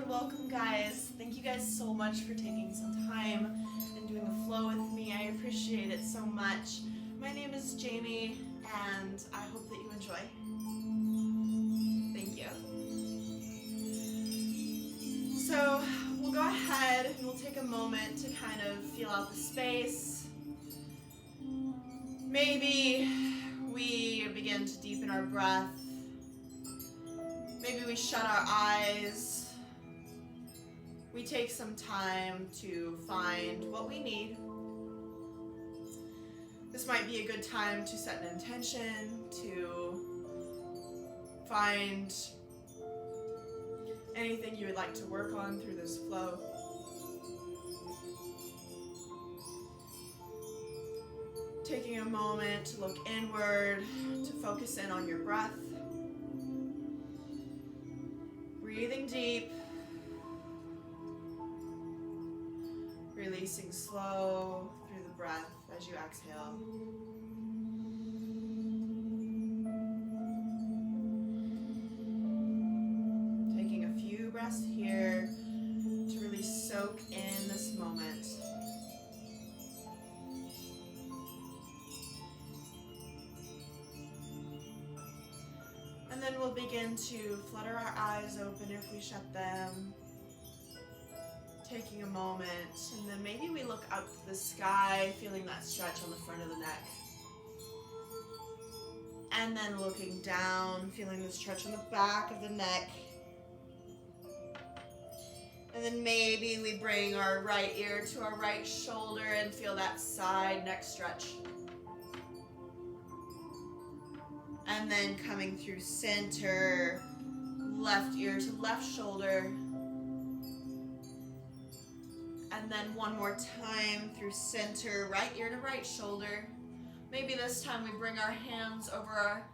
welcome guys. Thank you guys so much for taking some time and doing a flow with me. I appreciate it so much. My name is Jamie and I hope that you enjoy. Thank you. So we'll go ahead and we'll take a moment to kind of feel out the space. Maybe we begin to deepen our breath. Maybe we shut our eyes. We take some time to find what we need. This might be a good time to set an intention, to find anything you would like to work on through this flow. Taking a moment to look inward, to focus in on your breath. Breathing deep. Releasing slow through the breath as you exhale. Taking a few breaths here to really soak in this moment. And then we'll begin to flutter our eyes open if we shut them. Taking a moment, and then maybe we look up to the sky, feeling that stretch on the front of the neck. And then looking down, feeling the stretch on the back of the neck. And then maybe we bring our right ear to our right shoulder and feel that side neck stretch. And then coming through center, left ear to left shoulder. And then one more time through center, right ear to right shoulder. Maybe this time we bring our hands over our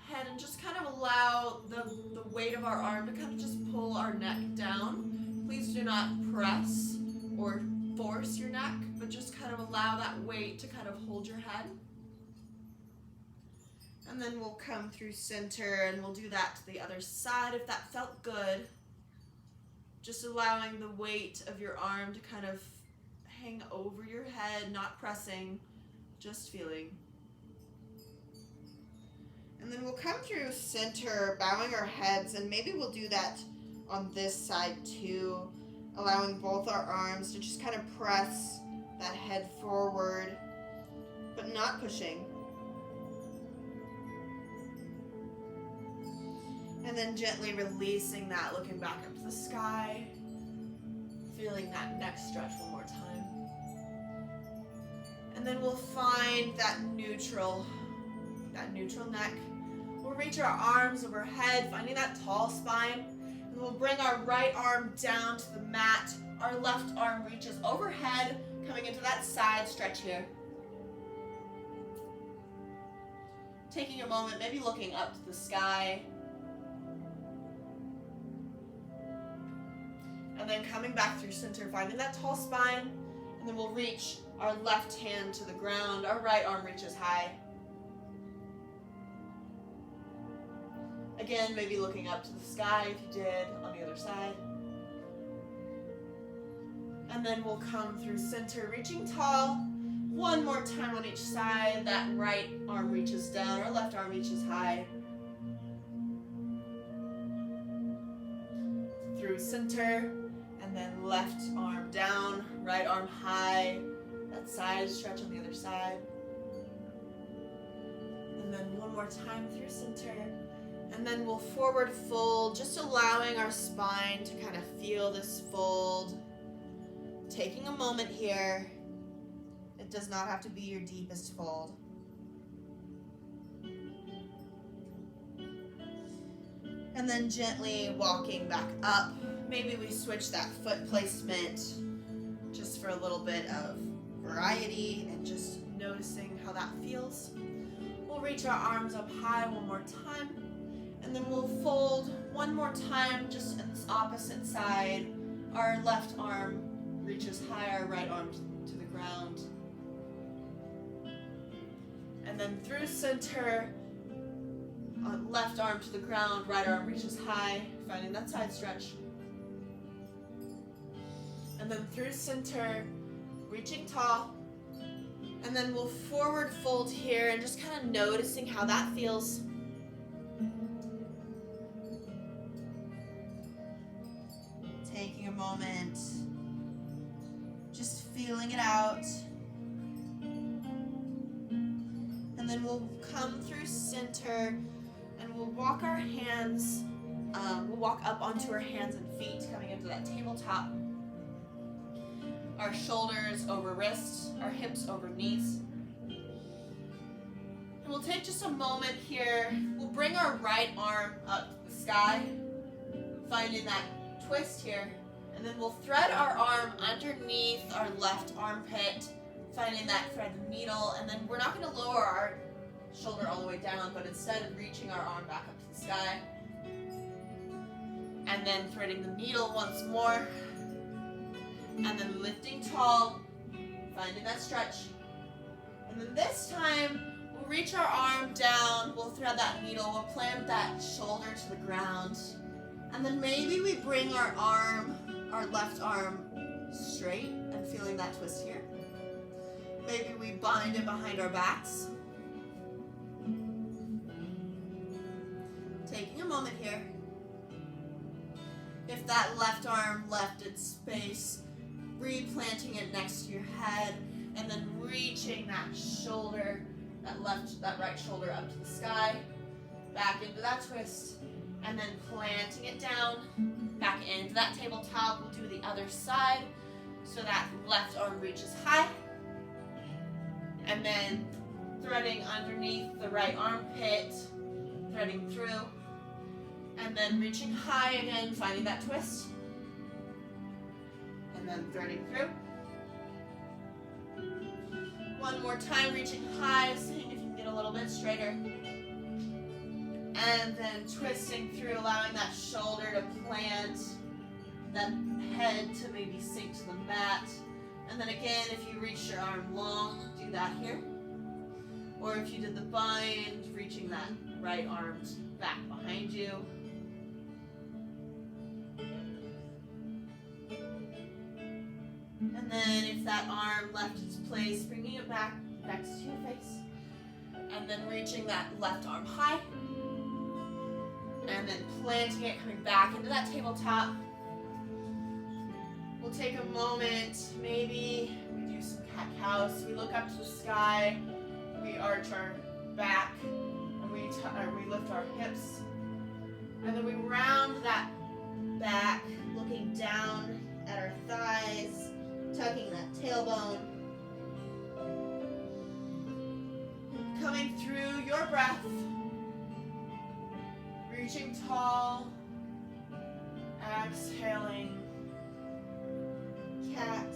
head and just kind of allow the weight of our arm to kind of just pull our neck down. Please do not press or force your neck, but just kind of allow that weight to kind of hold your head. And then we'll come through center and we'll do that to the other side if that felt good. Just allowing the weight of your arm to kind of hang over your head, not pressing, just feeling. And then we'll come through center, bowing our heads, and maybe we'll do that on this side too, allowing both our arms to just kind of press that head forward, but not pushing. And then gently releasing that, looking back up to the sky, feeling that neck stretch one more time. And then we'll find that neutral neck. We'll reach our arms overhead, finding that tall spine. And we'll bring our right arm down to the mat. Our left arm reaches overhead, coming into that side stretch here. Taking a moment, maybe looking up to the sky. And then coming back through center, finding that tall spine. And then we'll reach our left hand to the ground. Our right arm reaches high. Again, maybe looking up to the sky if you did on the other side. And then we'll come through center, reaching tall. One more time on each side. That right arm reaches down. Our left arm reaches high. Through center. And then left arm down, right arm high, that side stretch on the other side. And then one more time through center. And then we'll forward fold, just allowing our spine to kind of feel this fold. Taking a moment here. It does not have to be your deepest fold. And then gently walking back up. Maybe we switch that foot placement just for a little bit of variety and just noticing how that feels. We'll reach our arms up high one more time, and then we'll fold one more time just in this opposite side. Our left arm reaches high, our right arm to the ground. And then through center, left arm to the ground, right arm reaches high, finding that side stretch. and then through center, reaching tall, and then we'll forward fold here and just kind of noticing how that feels. Taking a moment, just feeling it out. And then we'll come through center and we'll walk our hands, we'll walk up onto our hands and feet coming into that tabletop. Our shoulders over wrists, our hips over knees. And we'll take just a moment here. We'll bring our right arm up to the sky, finding that twist here. And then we'll thread our arm underneath our left armpit, finding that thread needle. And then we're not going to lower our shoulder all the way down, but instead reaching our arm back up to the sky. And then threading the needle once more. And then lifting tall, finding that stretch. And then this time, we'll reach our arm down, we'll thread that needle, we'll plant that shoulder to the ground. And then maybe we bring our arm, our left arm, straight and feeling that twist here. Maybe we bind it behind our backs. Taking a moment here. If that left arm left its space, replanting it next to your head, and then reaching that shoulder, that right shoulder up to the sky, back into that twist, and then planting it down, back into that tabletop. We'll do the other side, so that left arm reaches high, and then threading underneath the right armpit, threading through, and then reaching high again, finding that twist. And then threading through. One more time, reaching high, seeing if you can get a little bit straighter. And then twisting through, allowing that shoulder to plant, that head to maybe sink to the mat. And then again, if you reach your arm long, do that here. Or if you did the bind, reaching that right arm back behind you. And then if that arm left its place, bringing it back next to your face. And then reaching that left arm high. And then planting it, coming back into that tabletop. We'll take a moment, maybe we do some cat-cow. So we look up to the sky, we arch our back, and we lift our hips. And then we round that back, looking down at our thighs, tucking that tailbone. Coming through your breath. Reaching tall. Exhaling. Cat.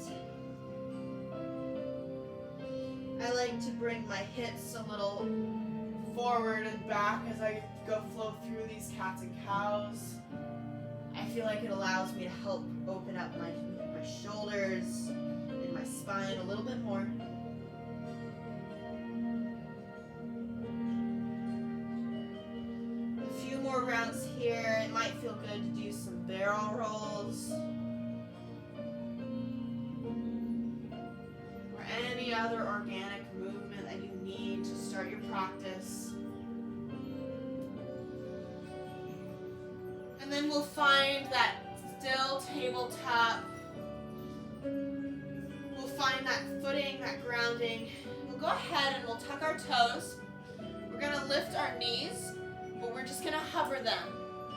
I like to bring my hips a little forward and back as I flow through these cats and cows. I feel like it allows me to help open up my shoulders and my spine a little bit more. A few more rounds here. It might feel good to do some barrel rolls. Or any other organic movement that you need to start your practice. And then we'll find that still tabletop. We'll find that footing, that grounding. We'll go ahead and we'll tuck our toes. We're gonna lift our knees, but we're just gonna hover them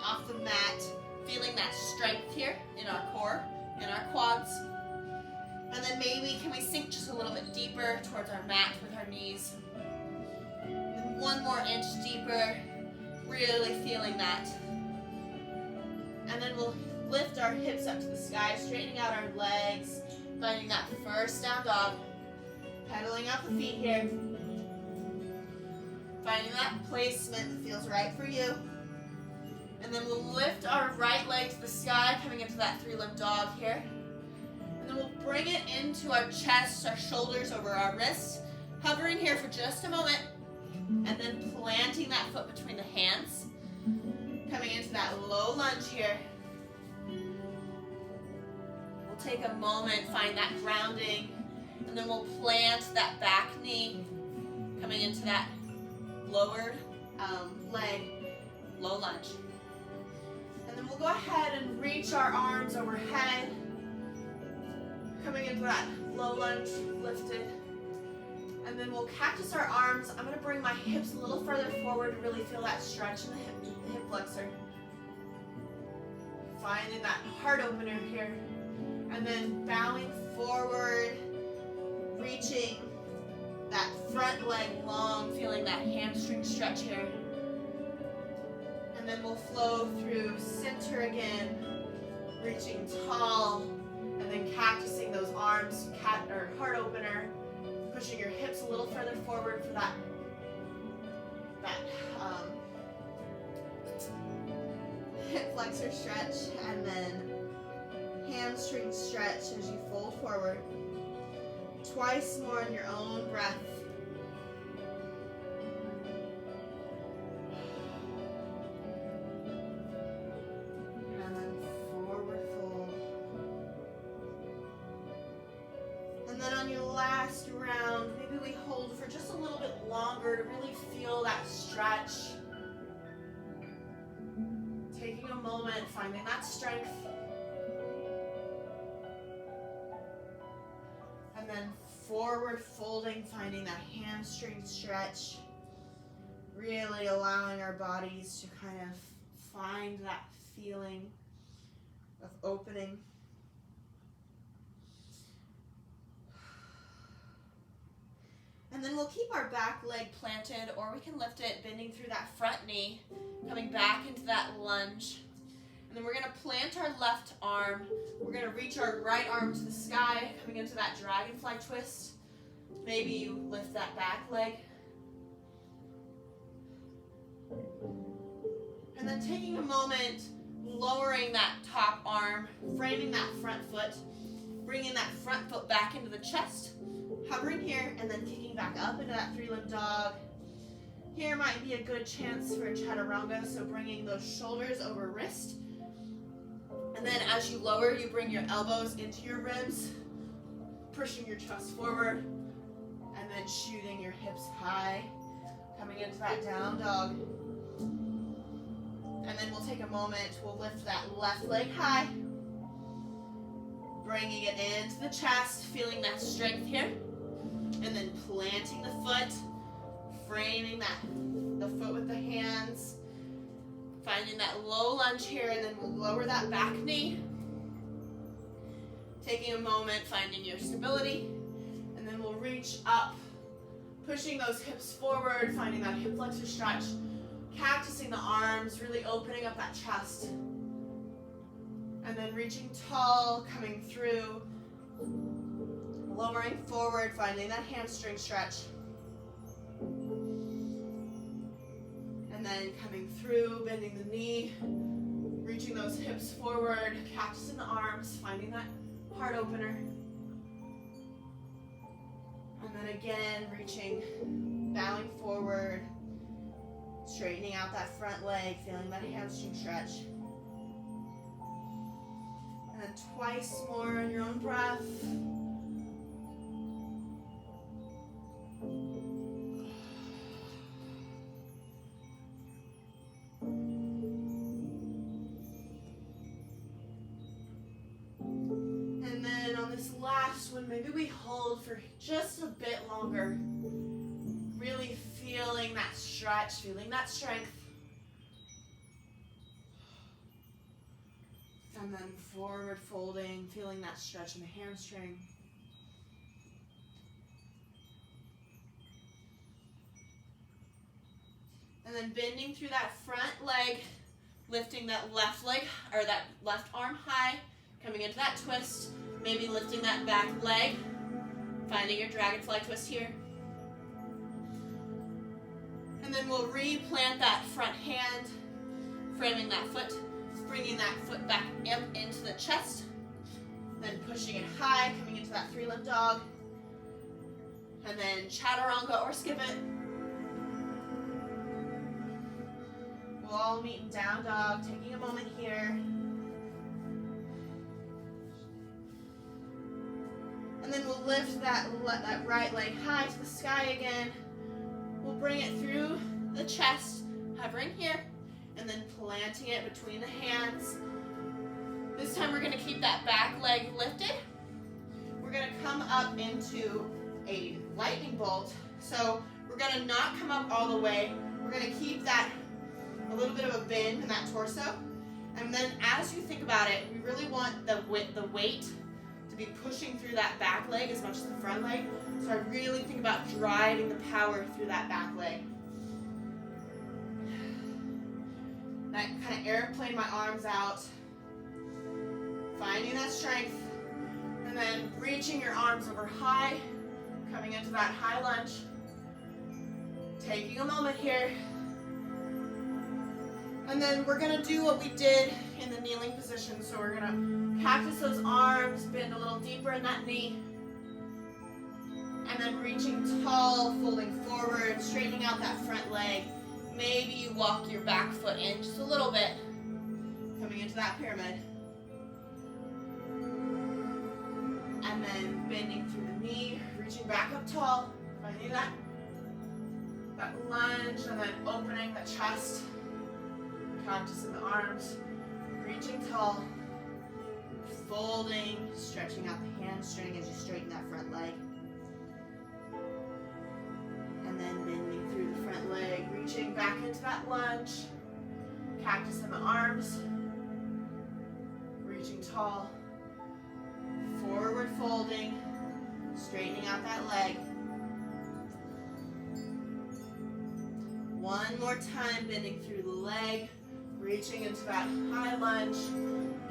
off the mat, feeling that strength here in our core, in our quads. And then maybe can we sink just a little bit deeper towards our mat with our knees. And 1 more inch deeper, really feeling that. And then we'll lift our hips up to the sky, straightening out our legs, finding that first down dog, pedaling out the feet here, finding that placement that feels right for you. And then we'll lift our right leg to the sky, coming into that 3-limb dog here. And then we'll bring it into our chest, our shoulders over our wrists, hovering here for just a moment, and then planting that foot between the hands, coming into that low lunge here. We'll take a moment, find that grounding, and then we'll plant that back knee, coming into that lowered leg, low lunge. And then we'll go ahead and reach our arms overhead, coming into that low lunge, lifted. And then we'll cactus our arms. I'm going to bring my hips a little further forward to really feel that stretch in the hip flexor. Finding that heart opener here. And then bowing forward, reaching that front leg long, feeling that hamstring stretch here. And then we'll flow through center again, reaching tall, and then cactusing those arms, heart opener, pushing your hips a little further forward for that hip flexor stretch, and then hamstring stretch as you fold forward. Twice more in your own breath. And then forward fold. And then on your last round, maybe we hold for just a little bit longer to really feel that stretch. Taking a moment, finding that strength. And then forward folding, finding that hamstring stretch. Really allowing our bodies to kind of find that feeling of opening. And then we'll keep our back leg planted, or we can lift it, bending through that front knee, coming back into that lunge. And then we're going to plant our left arm. We're going to reach our right arm to the sky, coming into that dragonfly twist. Maybe you lift that back leg. And then taking a moment, lowering that top arm, framing that front foot, bringing that front foot back into the chest, hovering here, and then kicking back up into that three-limb dog. Here might be a good chance for a chaturanga, so bringing those shoulders over wrist. And then as you lower, you bring your elbows into your ribs, pushing your chest forward, and then shooting your hips high, coming into that down dog. And then we'll take a moment, we'll lift that left leg high, bringing it into the chest, feeling that strength here, and then planting the foot, framing the foot with the hands, finding that low lunge here, and then we'll lower that back knee, taking a moment, finding your stability, and then we'll reach up, pushing those hips forward, finding that hip flexor stretch, cactusing the arms, really opening up that chest, and then reaching tall, coming through, lowering forward, finding that hamstring stretch, and then coming through, bending the knee, reaching those hips forward, cactusing the arms, finding that heart opener, and then again reaching, bowing forward, straightening out that front leg, feeling that hamstring stretch. And then twice more in your own breath. And then on this last one, maybe we hold for just a bit longer. Really feeling that stretch, feeling that strength. And then forward folding, feeling that stretch in the hamstring. And then bending through that front leg, lifting that left leg, or that left arm high, coming into that twist, maybe lifting that back leg, finding your dragonfly twist here. And then we'll replant that front hand, framing that foot, bringing that foot back up into the chest, then pushing it high, coming into that three-limb dog, and then chaturanga or skip it. We'll all meet in down dog, taking a moment here. then we'll lift that right leg high to the sky again. We'll bring it through the chest, hovering here, and then planting it between the hands. This time we're gonna keep that back leg lifted. We're gonna come up into a lightning bolt. So we're gonna not come up all the way. We're gonna keep that a little bit of a bend in that torso. And then as you think about it, we really want the weight to be pushing through that back leg as much as the front leg. So I really think about driving the power through that back leg. I kind of airplane my arms out, finding that strength, and then reaching your arms over high, coming into that high lunge. Taking a moment here. And then we're gonna do what we did in the kneeling position. So we're gonna cactus those arms, bend a little deeper in that knee. And then reaching tall, folding forward, straightening out that front leg. Maybe you walk your back foot in just a little bit, coming into that pyramid. And then bending through the knee, reaching back up tall, finding that lunge, and then opening the chest, cactus in the arms, reaching tall, folding, stretching out the hamstring as you straighten that front leg. And then bending through the front leg, reaching back into that lunge, cactus in the arms, reaching tall, forward folding, straightening out that leg. One more time, bending through the leg, reaching into that high lunge,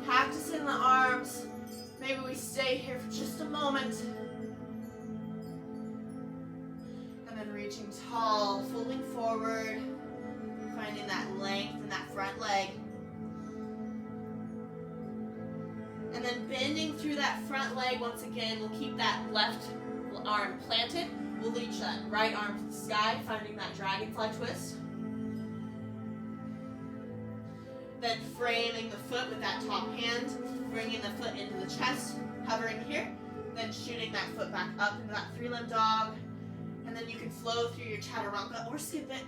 cactus in the arms. Maybe we stay here for just a moment. And then reaching tall, folding forward, finding that length in that front leg. And then bending through that front leg once again. We'll keep that left arm planted. We'll reach that right arm to the sky, finding that dragonfly twist. Then framing the foot with that top hand, bringing the foot into the chest, hovering here, then shooting that foot back up into that three-limb dog. And then you can flow through your chaturanga or skip it.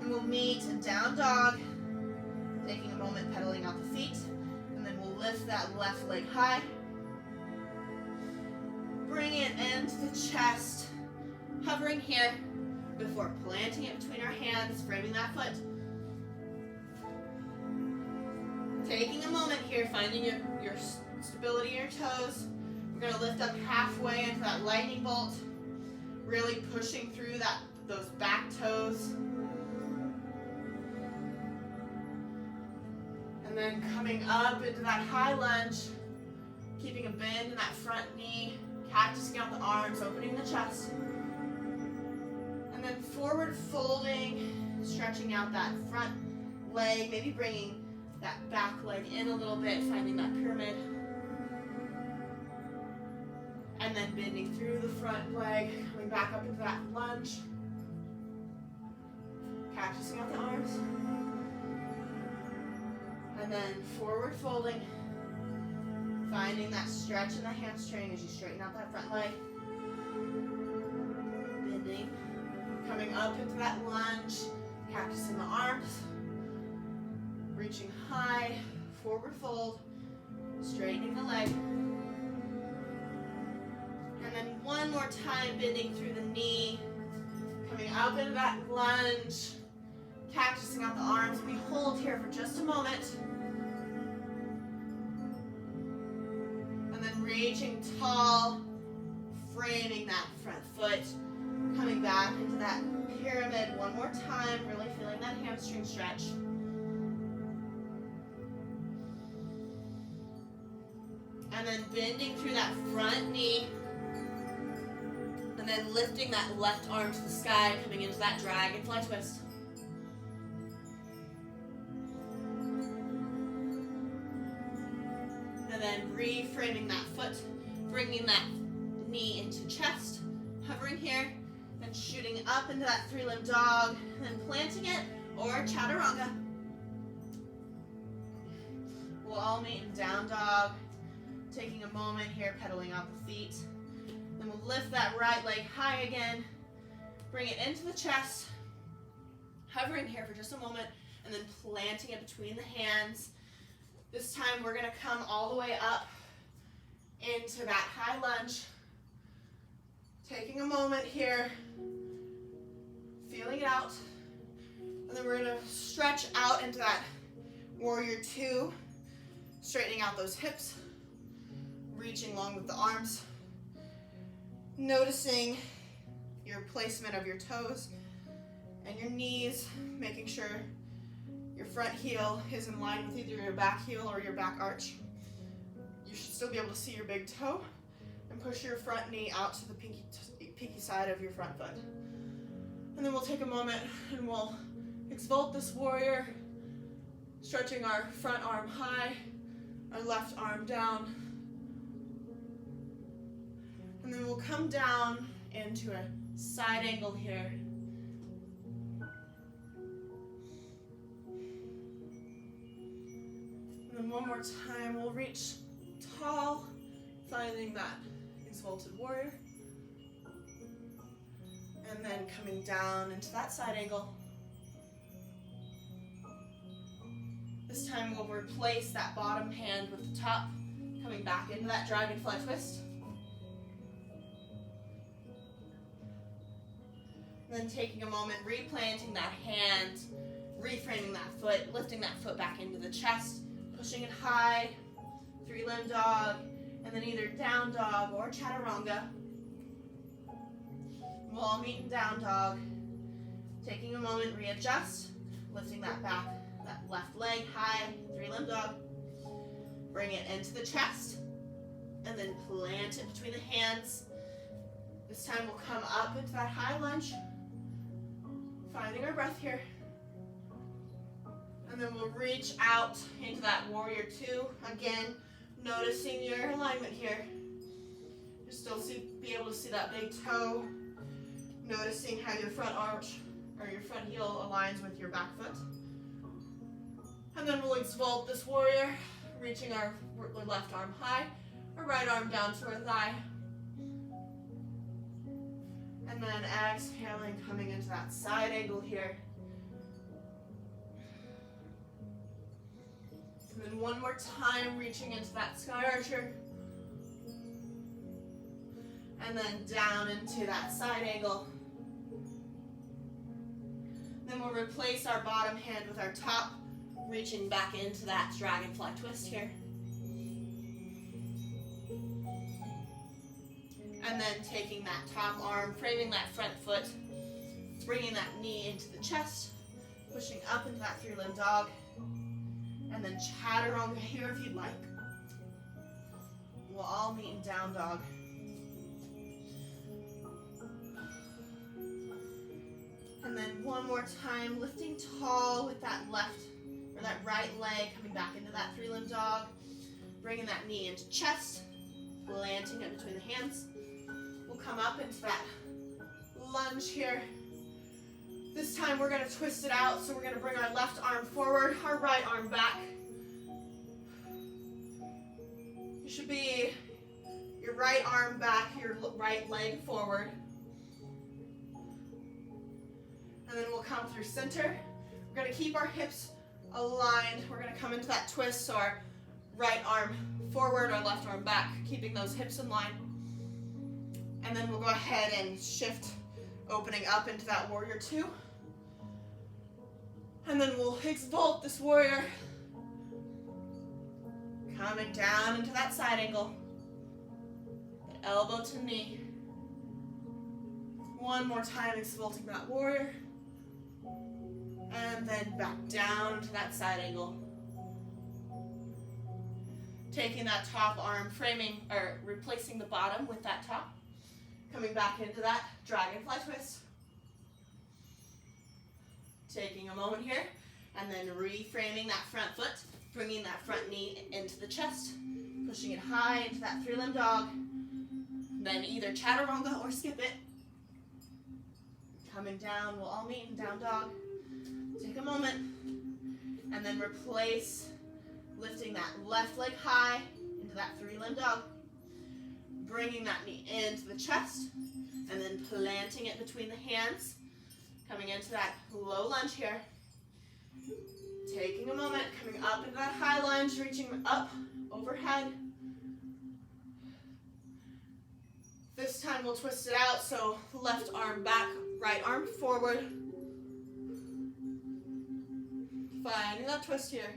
And we'll meet in down dog, taking a moment pedaling out the feet. And then we'll lift that left leg high. Bring it into the chest, hovering here before planting it between our hands, framing that foot. Taking a moment here, finding your stability in your toes. We're going to lift up halfway into that lightning bolt, really pushing through those back toes. And then coming up into that high lunge, keeping a bend in that front knee, cactusing out the arms, opening the chest. And then forward folding, stretching out that front leg, maybe bringing that back leg in a little bit, finding that pyramid. And then bending through the front leg, coming back up into that lunge. Cactusing out the arms. And then forward folding. Finding that stretch in the hamstring as you straighten out that front leg. Bending. Coming up into that lunge. Cactus in the arms. Reaching high. Forward fold. Straightening the leg. And then one more time, bending through the knee. Coming up into that lunge. Cactusing out the arms. We hold here for just a moment. Reaching tall, framing that front foot, coming back into that pyramid one more time, really feeling that hamstring stretch. And then bending through that front knee, and then lifting that left arm to the sky, coming into that dragonfly twist. And then reframing that foot, bringing that knee into chest, hovering here, then shooting up into that three-limb dog, then planting it, or chaturanga. We'll all meet in down dog, Taking a moment here, pedaling out the feet. Then we'll lift that right leg high again. Bring it into the chest. Hovering here for just a moment, and then planting it between the hands. This time we're going to come all the way up into that high lunge. Taking a moment here, feeling it out. And then we're going to stretch out into that warrior two, straightening out those hips, reaching long with the arms, noticing your placement of your toes and your knees, making sure your front heel is in line with either your back heel or your back arch. You should still be able to see your big toe, and push your front knee out to the pinky side of your front foot. And then we'll take a moment and we'll exvolt this warrior, stretching our front arm high, our left arm down. And then we'll come down into a side angle here. And then one more time, we'll reach tall, finding that exalted warrior. And then coming down into that side angle. This time we'll replace that bottom hand with the top, coming back into that dragonfly twist. And then taking a moment, replanting that hand, reframing that foot, lifting that foot back into the chest, pushing it high, three-limb dog, and then either down dog or chaturanga. We'll all meet in down dog. Taking a moment, readjust, lifting that back, that left leg high, three-limb dog. Bring it into the chest, and then plant it between the hands. This time we'll come up into that high lunge, finding our breath here. And then we'll reach out into that warrior two. Again, noticing your alignment here. You still be able to see that big toe. Noticing how your front arch or your front heel aligns with your back foot. And then we'll exvolt this warrior, reaching our left arm high, our right arm down to our thigh. And then exhaling, coming into that side angle here. And then one more time, reaching into that sky archer. And then down into that side angle. Then we'll replace our bottom hand with our top, reaching back into that dragonfly twist here. And then taking that top arm, framing that front foot, bringing that knee into the chest, pushing up into that three-limb dog, and then chaturanga here if you'd like. We'll all meet in down dog. And then one more time, lifting tall with that left or that right leg, coming back into that three-limb dog, bringing that knee into chest, planting it between the hands. We'll come up into that lunge here. This time we're going to twist it out, so we're going to bring our left arm forward, our right arm back. You should be your right arm back, your right leg forward. And then we'll come through center. We're going to keep our hips aligned. We're going to come into that twist, so our right arm forward, our left arm back, keeping those hips in line. And then we'll go ahead and shift, opening up into that warrior two. And then we'll exvolt this warrior, coming down into that side angle, that elbow to knee. One more time, exvolting that warrior. And then back down to that side angle. Taking that top arm, framing, or replacing the bottom with that top. Coming back into that dragonfly twist. Taking a moment here, and then reframing that front foot, bringing that front knee into the chest, pushing it high into that three-limb dog. Then either chaturanga or skip it. Coming down, we'll all meet in down dog. Take a moment, and then replace, lifting that left leg high into into that three-limb dog. Bringing that knee into the chest, and then planting it between the hands. Coming into that low lunge here. Taking a moment, coming up into that high lunge, reaching up, overhead. This time we'll twist it out, so left arm back, right arm forward. Finding that twist here.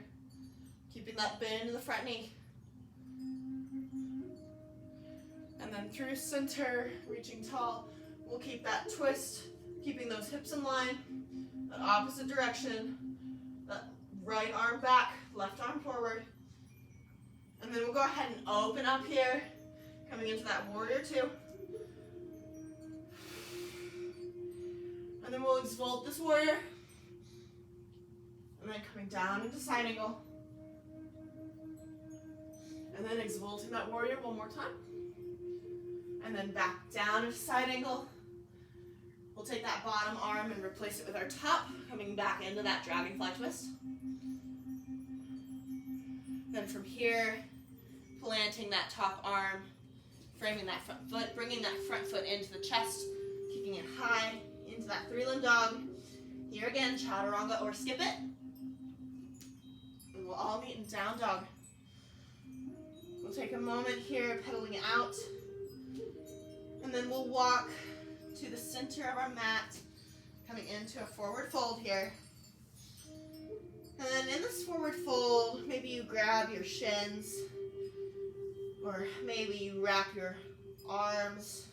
Keeping that bend in the front knee. And then through center, reaching tall. We'll keep that twist, keeping those hips in line. That opposite direction. That right arm back, left arm forward. And then we'll go ahead and open up here, coming into that warrior two. And then we'll exvolt this warrior. And then coming down into side angle. And then exvolting that warrior one more time. And then back down into side angle. We'll take that bottom arm and replace it with our top, coming back into that dragonfly twist. Then from here, planting that top arm, framing that front foot, bringing that front foot into the chest, keeping it high, into that three-limb dog. Here again, chaturanga or skip it. And we'll all meet in down dog. We'll take a moment here, pedaling out. And then we'll walk to the center of our mat, coming into a forward fold here. And then in this forward fold, maybe you grab your shins, or maybe you wrap your arms,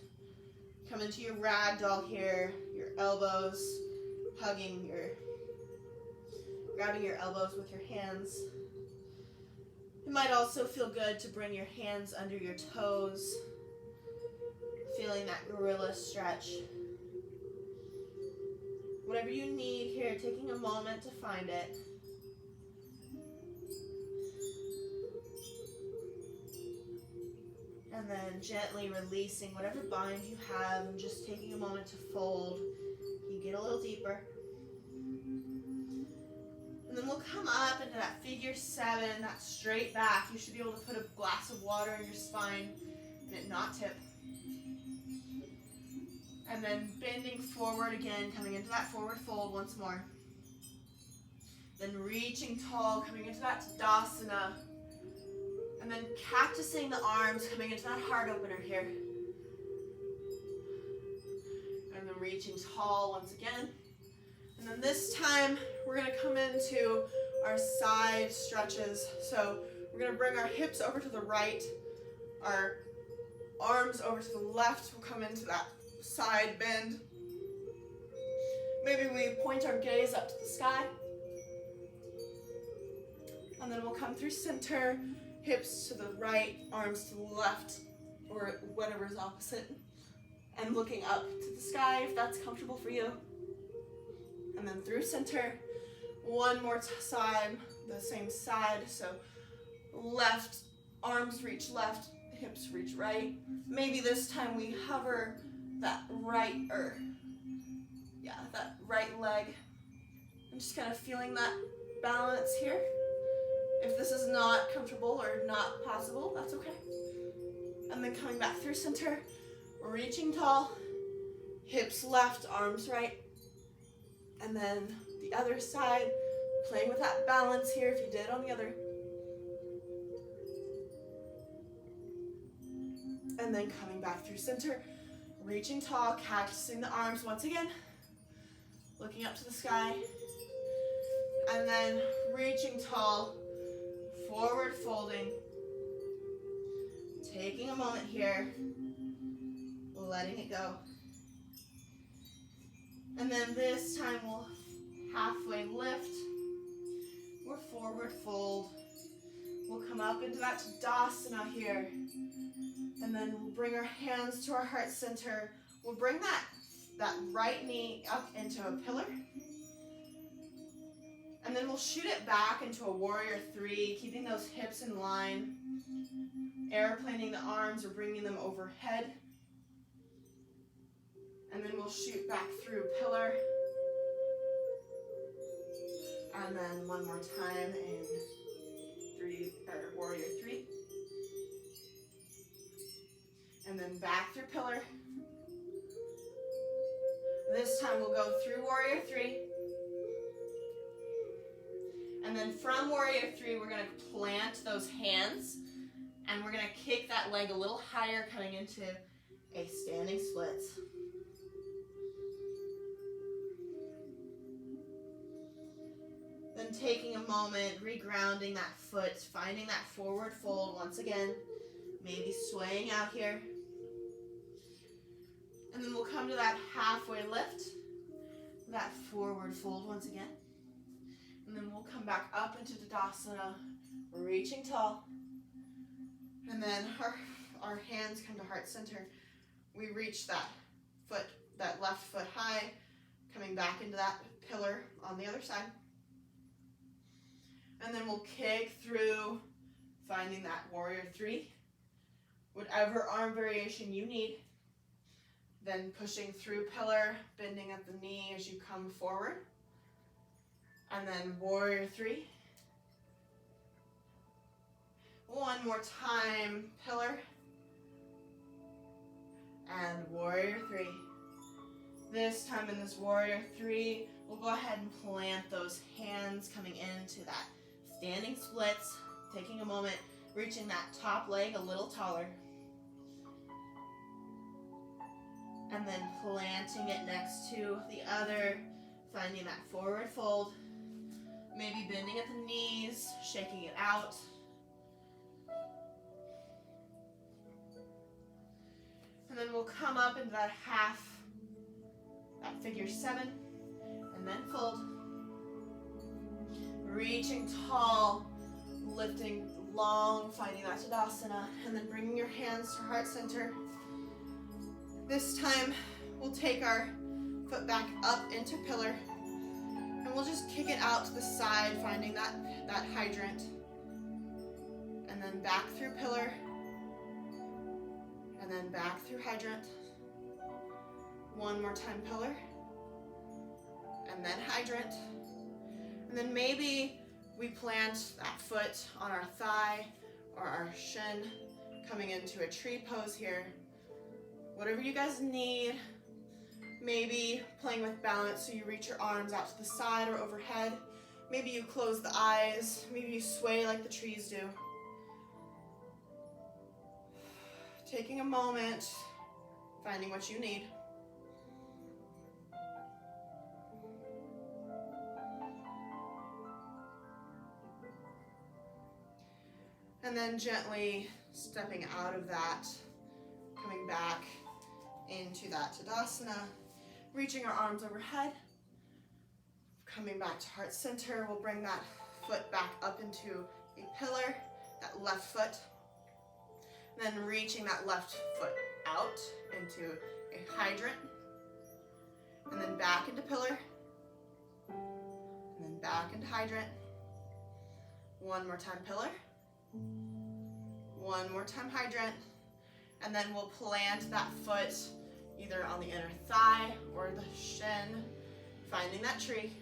come into your ragdoll here, your elbows, grabbing your elbows with your hands. It might also feel good to bring your hands under your toes, feeling that gorilla stretch. Whatever you need here, taking a moment to find it. And then gently releasing whatever bind you have and just taking a moment to fold. You get a little deeper. And then we'll come up into that figure seven, that straight back. You should be able to put a glass of water in your spine and it not tip. And then bending forward again, coming into that forward fold once more. Then reaching tall, coming into that Tadasana. And then cactusing the arms, coming into that heart opener here. And then reaching tall once again. And then this time, we're going to come into our side stretches. So we're going to bring our hips over to the right, our arms over to the left. We'll come into that side bend. Maybe we point our gaze up to the sky. And then we'll come through center, hips to the right, arms to the left, or whatever is opposite. And looking up to the sky if that's comfortable for you. And then through center, one more side, the same side. So left, arms reach left, hips reach right. Maybe this time we hover that right leg. I'm just kind of feeling that balance here. If this is not comfortable or not possible, that's okay. And then coming back through center, reaching tall, hips left, arms right. And then the other side, playing with that balance here if you did on the other. And then coming back through center, reaching tall, cactusing the arms once again, looking up to the sky, and then reaching tall, forward folding, taking a moment here, letting it go. And then this time we'll halfway lift, or forward fold. We'll come up into that Tadasana here. And then we'll bring our hands to our heart center. We'll bring that right knee up into a pillar. And then we'll shoot it back into a warrior three, keeping those hips in line. Airplaning the arms or bringing them overhead. And then we'll shoot back through pillar. And then one more time in warrior three. And then back through pillar. This time we'll go through warrior three. And then from warrior three, we're gonna plant those hands and we're gonna kick that leg a little higher, coming into a standing splits. Then taking a moment, regrounding that foot, finding that forward fold once again, maybe swaying out here. And then we'll come to that halfway lift, that forward fold once again. And then we'll come back up into Tadasana, reaching tall. And then our hands come to heart center. We reach that foot, that left foot high, coming back into that pillar on the other side. And then we'll kick through, finding that warrior three, whatever arm variation you need. Then pushing through pillar, bending at the knee as you come forward. And then warrior three. One more time, pillar. And warrior three. This time in this warrior three, we'll go ahead and plant those hands coming into that standing splits, taking a moment, reaching that top leg a little taller. And then planting it next to the other, finding that forward fold, maybe bending at the knees, shaking it out. And then we'll come up into that half, that figure seven, and then fold. Reaching tall, lifting long, finding that Tadasana, and then bringing your hands to heart center. This time, we'll take our foot back up into pillar, and we'll just kick it out to the side, finding that hydrant, and then back through pillar, and then back through hydrant. One more time, pillar, and then hydrant. And then maybe we plant that foot on our thigh or our shin, coming into a tree pose here. Whatever you guys need, maybe playing with balance so you reach your arms out to the side or overhead. Maybe you close the eyes, maybe you sway like the trees do. Taking a moment, finding what you need. And then gently stepping out of that, coming back into that Tadasana, reaching our arms overhead, coming back to heart center. We'll bring that foot back up into a pillar, that left foot, then reaching that left foot out into a hydrant, and then back into pillar, and then back into hydrant. One more time, pillar. One more time, hydrant. And then we'll plant that foot either on the inner thigh or the shin, finding that tree.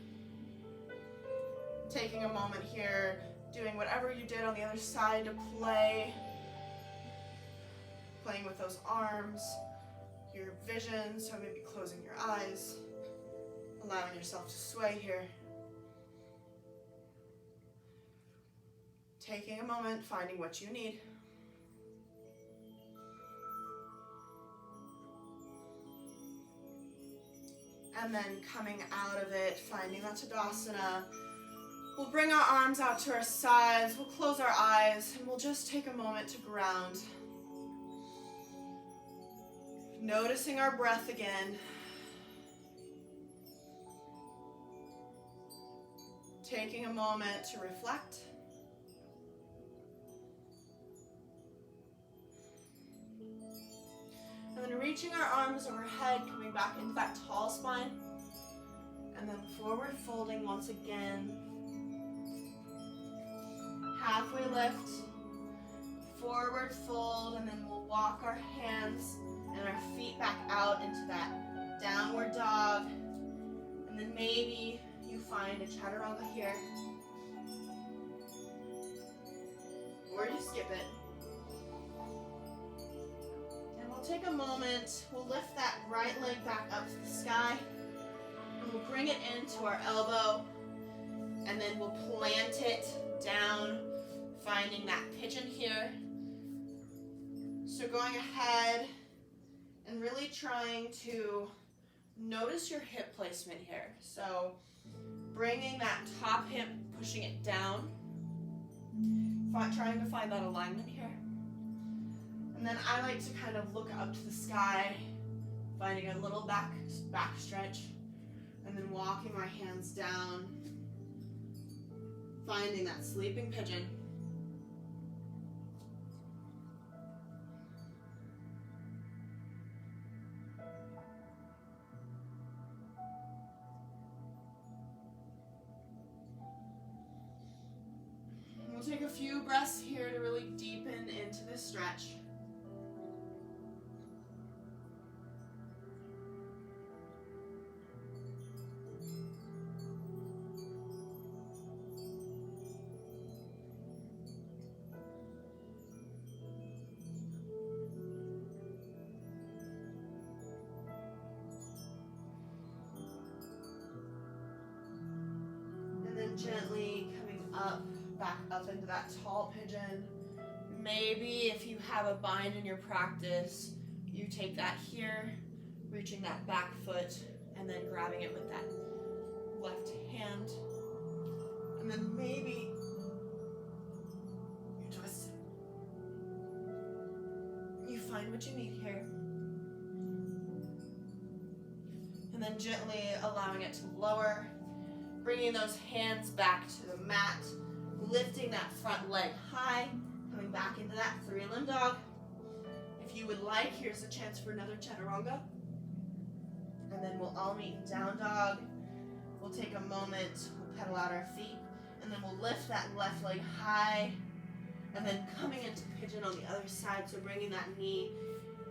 Taking a moment here, doing whatever you did on the other side to playing with those arms, your vision, so maybe closing your eyes, allowing yourself to sway here. Taking a moment, finding what you need. And then coming out of it, finding that Tadasana. We'll bring our arms out to our sides, we'll close our eyes, and we'll just take a moment to ground. Noticing our breath again. Taking a moment to reflect. And then reaching our arms overhead, coming back into that tall spine. And then forward folding once again. Halfway lift, forward fold, and then we'll walk our hands and our feet back out into that downward dog. And then maybe you find a chaturanga here. Or you skip it. And we'll we'll take a moment, we'll lift that right leg back up to the sky, and we'll bring it into our elbow, and then we'll plant it down, finding that pigeon here. So going ahead and really trying to notice your hip placement here. So bringing that top hip, pushing it down, trying to find that alignment here. And then I like to kind of look up to the sky, finding a little back stretch, and then walking my hands down, finding that sleeping pigeon. We'll take a few breaths here to really deepen into this stretch. And then gently coming up, back up into that tall pigeon. Maybe if you have a bind in your practice, you take that here, reaching that back foot, and then grabbing it with that left hand. And then maybe you twist it. You find what you need here. And then gently allowing it to lower, bringing those hands back to the mat, lifting that front leg high, coming back into that three-limb dog. If you would like, here's a chance for another chaturanga. And then we'll all meet in down dog. We'll take a moment, we'll pedal out our feet, and then we'll lift that left leg high, and then coming into pigeon on the other side, so bringing that knee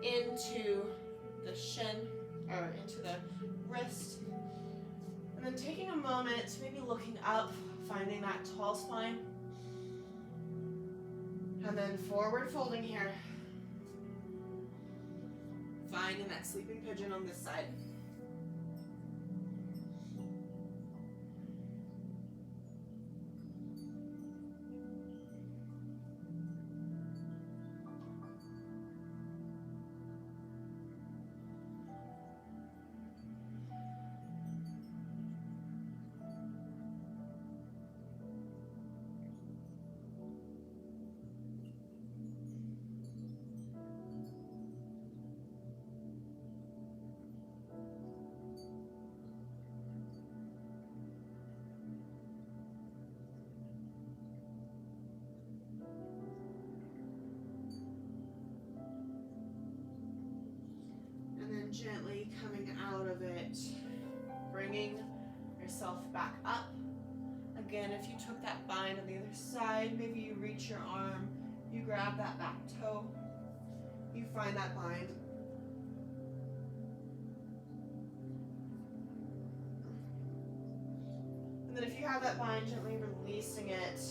into the shin, or into the wrist. And then taking a moment, maybe looking up, finding that tall spine. And then forward folding here. Finding that sleeping pigeon on this side. Gently coming out of it, bringing yourself back up. Again, if you took that bind on the other side, maybe you reach your arm, you grab that back toe, you find that bind. And then if you have that bind, gently releasing it,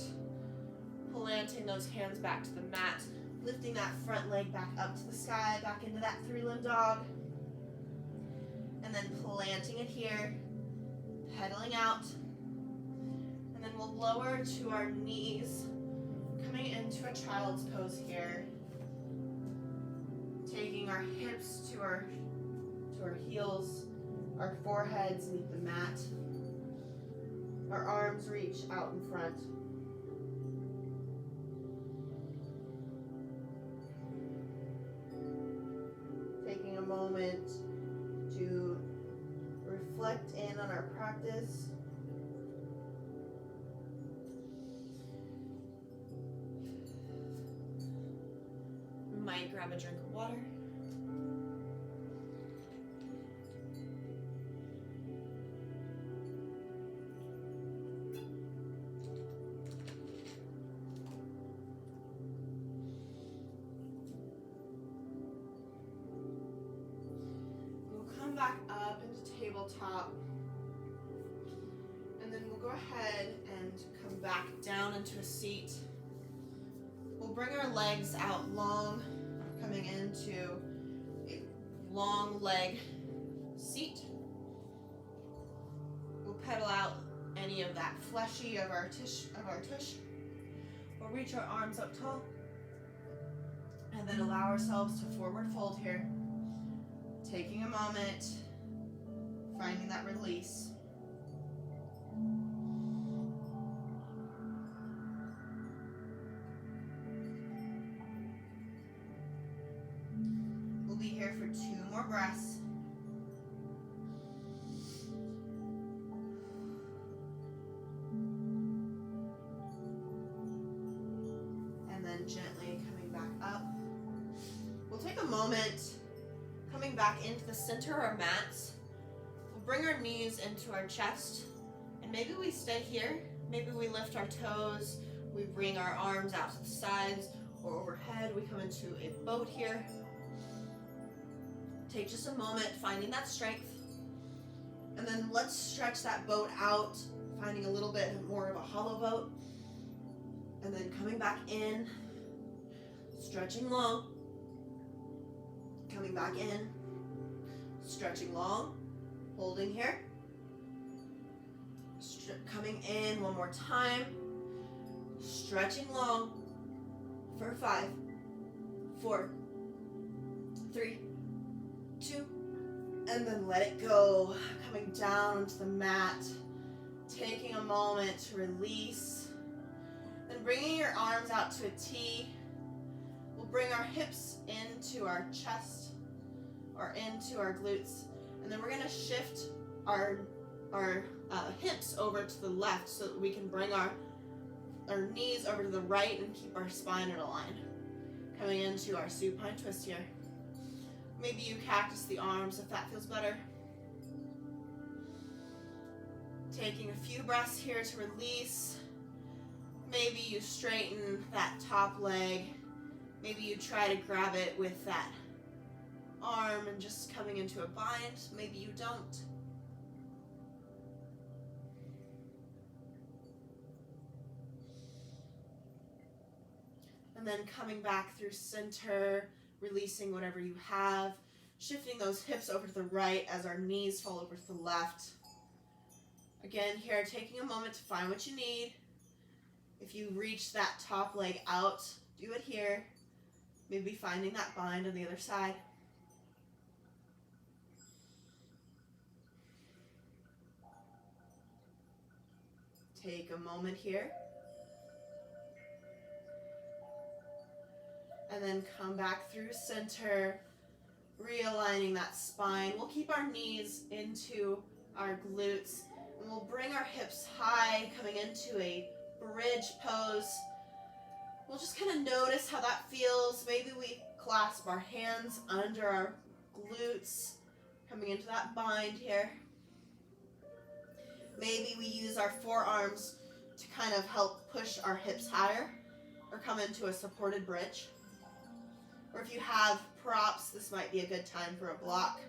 planting those hands back to the mat, lifting that front leg back up to the sky, back into that three-limb dog. And then planting it here, pedaling out, and then we'll lower to our knees, coming into a child's pose here, taking our hips to our heels, our foreheads meet the mat, our arms reach out in front. Taking a moment to reflect in on our practice. Might grab a drink of water. Back up into tabletop, and then we'll go ahead and come back down into a seat. We'll bring our legs out long, coming into long leg seat. We'll pedal out any of that fleshy of our tush. We'll reach our arms up tall. And then allow ourselves to forward fold here. Taking a moment, finding that release. We'll be here for 2 more breaths. And then gently coming back up. We'll take a moment, coming back into the center of our mats. We'll bring our knees into our chest, and maybe we stay here. Maybe we lift our toes, we bring our arms out to the sides or overhead. We come into a boat here. Take just a moment, finding that strength. And then let's stretch that boat out, finding a little bit more of a hollow boat. And then coming back in, stretching long. Coming back in, stretching long, holding here. Coming in one more time, stretching long for 5, 4, 3, 2, and then let it go. Coming down onto the mat, taking a moment to release, then bringing your arms out to a T. We'll bring our hips into our chest or into our glutes, and then we're going to shift our hips over to the left so that we can bring our knees over to the right and keep our spine in a line. Coming into our supine twist here. Maybe you cactus the arms if that feels better. Taking a few breaths here to release. Maybe you straighten that top leg. Maybe you try to grab it with that arm and just coming into a bind. Maybe you don't. And then coming back through center, releasing whatever you have, shifting those hips over to the right as our knees fall over to the left. Again, here, taking a moment to find what you need. If you reach that top leg out, do it here. Maybe finding that bind on the other side. Take a moment here. And then come back through center, realigning that spine. We'll keep our knees into our glutes, and we'll bring our hips high, coming into a bridge pose. We'll just kind of notice how that feels. Maybe we clasp our hands under our glutes, coming into that bind here. Maybe we use our forearms to kind of help push our hips higher or come into a supported bridge. Or if you have props, this might be a good time for a block.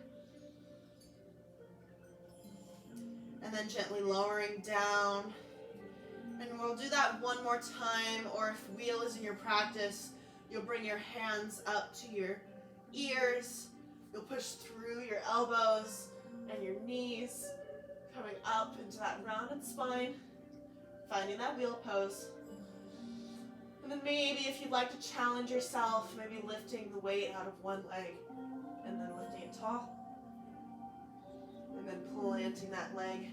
And then gently lowering down. And we'll do that one more time, or if wheel is in your practice, you'll bring your hands up to your ears. You'll push through your elbows and your knees, coming up into that rounded spine, finding that wheel pose. And then maybe if you'd like to challenge yourself, maybe lifting the weight out of one leg and then lifting it tall. And then planting that leg,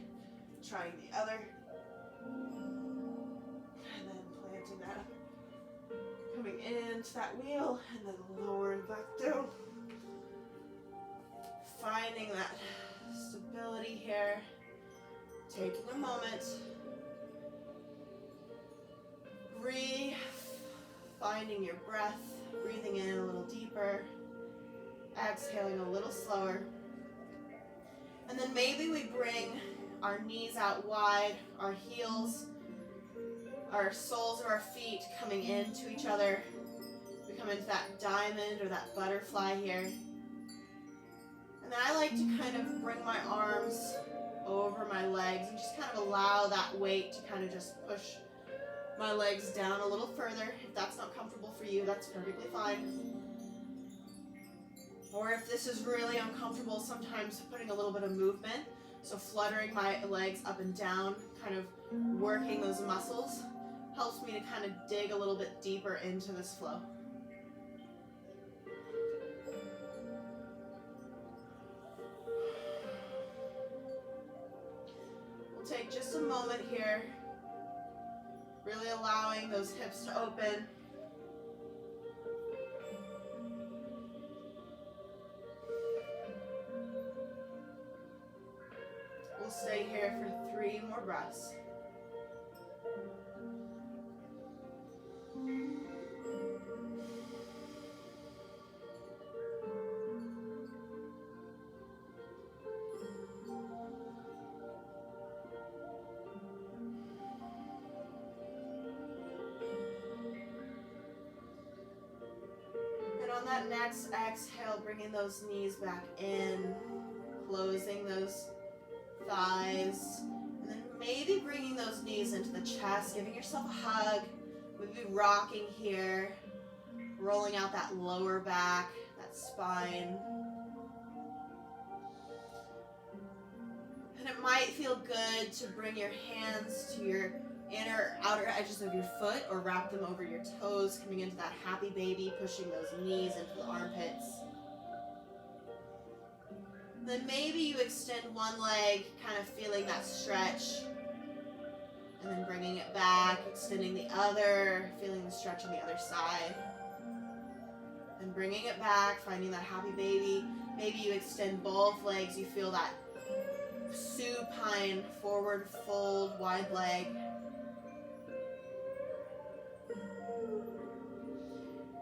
trying the other. And then planting that other. Coming into that wheel and then lowering back down. Finding that stability here. Taking a moment. Breathe. Finding your breath. Breathing in a little deeper. Exhaling a little slower. And then maybe we bring our knees out wide, our heels, our soles of our feet coming into each other. We come into that diamond or that butterfly here. And then I like to kind of bring my arms over my legs and just kind of allow that weight to kind of just push my legs down a little further. If that's not comfortable for you, that's perfectly fine. Or if this is really uncomfortable, sometimes putting a little bit of movement, so fluttering my legs up and down, kind of working those muscles, helps me to kind of dig a little bit deeper into this flow. We'll take just a moment here, really allowing those hips to open. We'll stay here for 3 more breaths. And on that next exhale, bringing those knees back in, closing those thighs, and then maybe bringing those knees into the chest, giving yourself a hug, maybe rocking here, rolling out that lower back, that spine. And it might feel good to bring your hands to your outer edges of your foot or wrap them over your toes, coming into that happy baby, pushing those knees into the armpits. Then maybe you extend one leg, kind of feeling that stretch, and then bringing it back, extending the other, feeling the stretch on the other side. And bringing it back, finding that happy baby. Maybe you extend both legs, you feel that supine, forward fold, wide leg.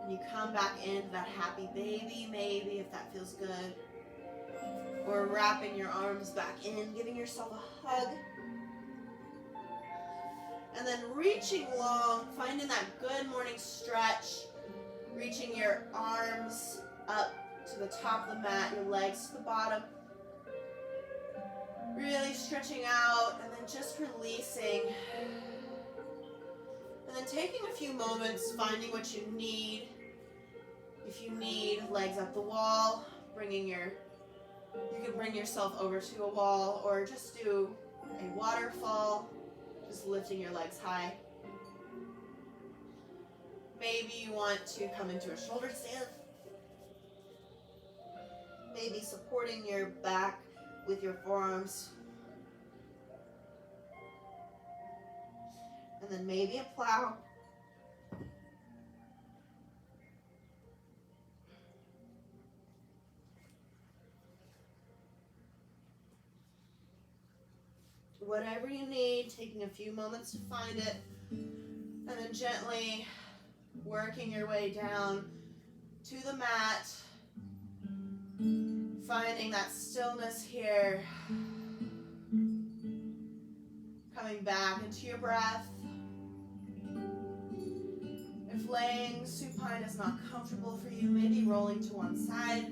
And you come back into that happy baby, maybe, if that feels good. Or wrapping your arms back in, giving yourself a hug. And then reaching long, finding that good morning stretch. Reaching your arms up to the top of the mat, your legs to the bottom. Really stretching out, and then just releasing. And then taking a few moments, finding what you need. If you need legs up the wall, you can bring yourself over to a wall, or just do a waterfall, just lifting your legs high. Maybe you want to come into a shoulder stand. Maybe supporting your back with your forearms. And then maybe a plow. Whatever you need, taking a few moments to find it, and then gently working your way down to the mat, finding that stillness here, coming back into your breath. If laying supine is not comfortable for you, maybe rolling to one side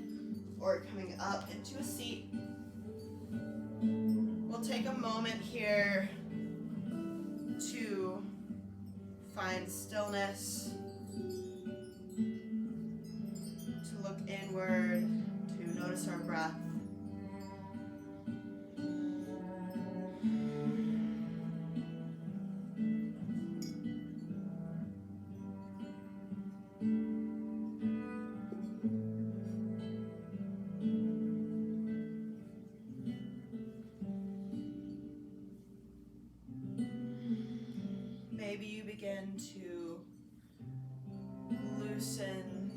or coming up into a seat. We'll take a moment here to find stillness, to look inward, to notice our breath. Maybe you begin to loosen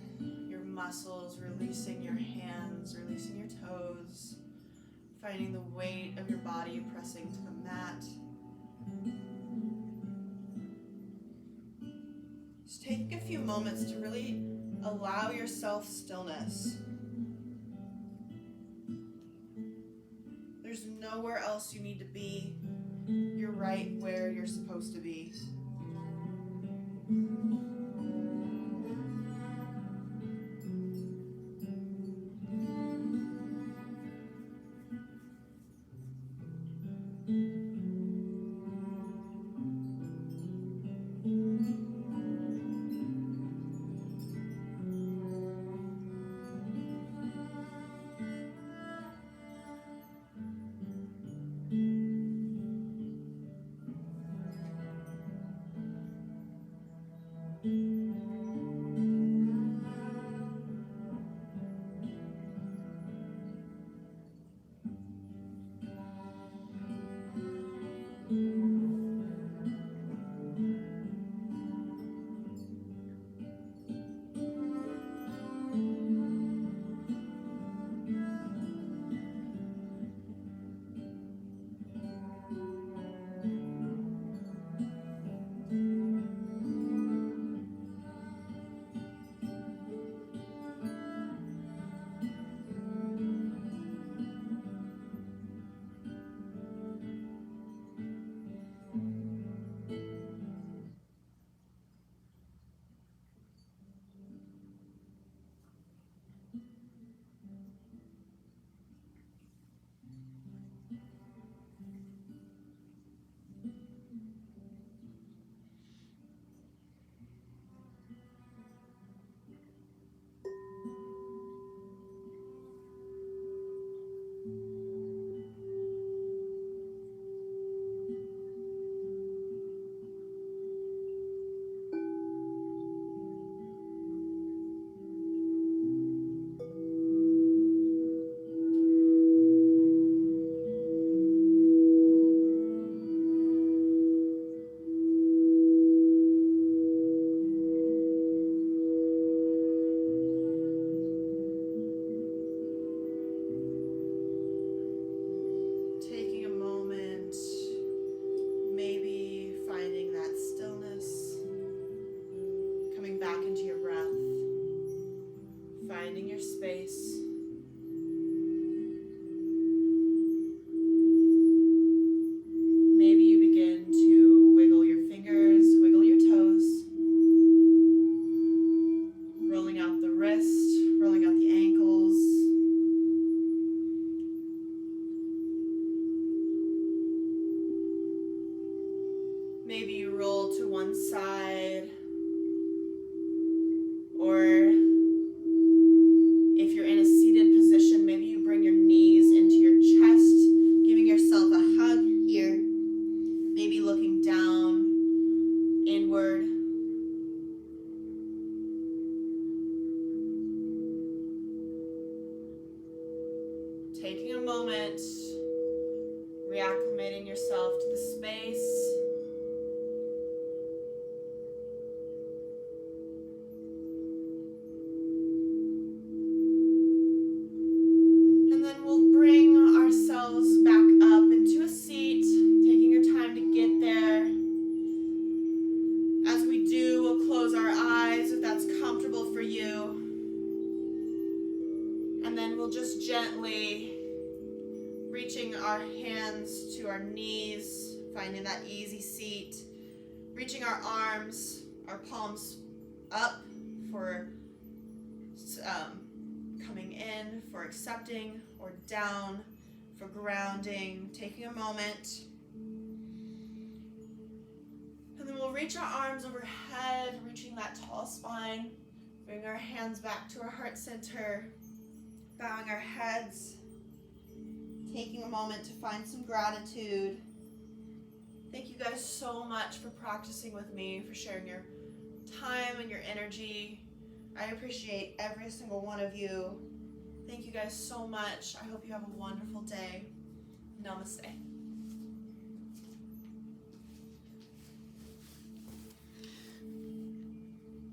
your muscles, releasing your hands, releasing your toes, finding the weight of your body pressing to the mat. Just take a few moments to really allow yourself stillness. There's nowhere else you need to be. You're right where you're supposed to be. Taking a moment, maybe finding that stillness, coming back into your breath, finding your space. Maybe you begin to wiggle your fingers, wiggle your toes, rolling out the wrist, rolling out the ankles. Maybe you roll to one side, or if you're in a seated position, maybe you bring your knees into your chest, giving yourself a hug here, maybe looking down, inward. Taking a moment, reacclimating yourself to the space. And then we'll bring ourselves back up into a seat, taking your time to get there. As we do, we'll close our eyes if that's comfortable for you. And then we'll just gently reaching our hands to our knees, finding that easy seat, reaching our arms, our palms up for coming in, for accepting, or down for grounding, taking a moment. And then we'll reach our arms overhead, reaching that tall spine, bring our hands back to our heart center, bowing our heads, taking a moment to find some gratitude. Thank you guys so much for practicing with me, for sharing your time and your energy. I appreciate every single one of you. Thank you guys so much. I hope you have a wonderful day. Namaste.